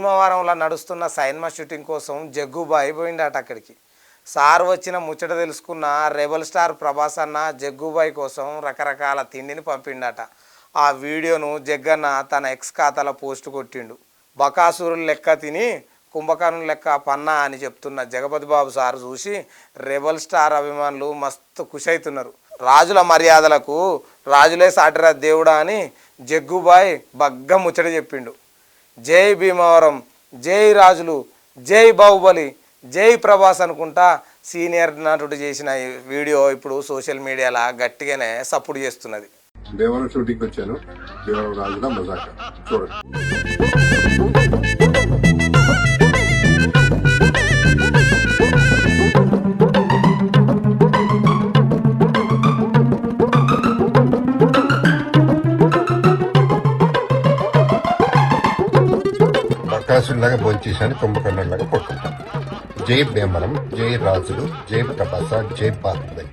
భీమవరంలో నడుస్తున్న సైన్మా షూటింగ్ కోసం జగ్గుబాయి పోయిండట అక్కడికి. సార్ వచ్చిన ముచ్చట తెలుసుకున్న రెబల్ స్టార్ ప్రభాస్ అన్న జగ్గుబాయి కోసం రకరకాల తిండిని పంపిండట. ఆ వీడియోను జగ్గన్న తన ఎక్స్ ఖాతాలో పోస్ట్ కొట్టిండు. బకాసురులు లెక్క తిని కుంభకర్ణుల లెక్క పన్నా అని చెప్తున్న జగపతి బాబు సార్ చూసి రెబల్ స్టార్ అభిమానులు మస్తు ఖుషి అవుతున్నారు. రాజుల మర్యాదలకు రాజులే సాటిరా దేవుడా అని జగ్గుబాయ్ బగ్గ ముచ్చట చెప్పిండు. జై భీమవరం, జై రాజులు, జై బాహుబలి, జై ప్రభాస్ అనుకుంటా సీనియర్ నటుడు చేసిన వీడియో ఇప్పుడు సోషల్ మీడియాలో గట్టిగానే సపోర్ట్ చేస్తున్నది. భీమవరం షూటింగ్ వచ్చాను. భీమవరం రాజుల మజాక చూడండి. బకాసులాగా భోంచేశాను, కుంభకర్ణులాగా పట్టుకుంటాను. జై భీమవరం, జై రాజులు, జై ప్రభాస, జై బాహుబలి.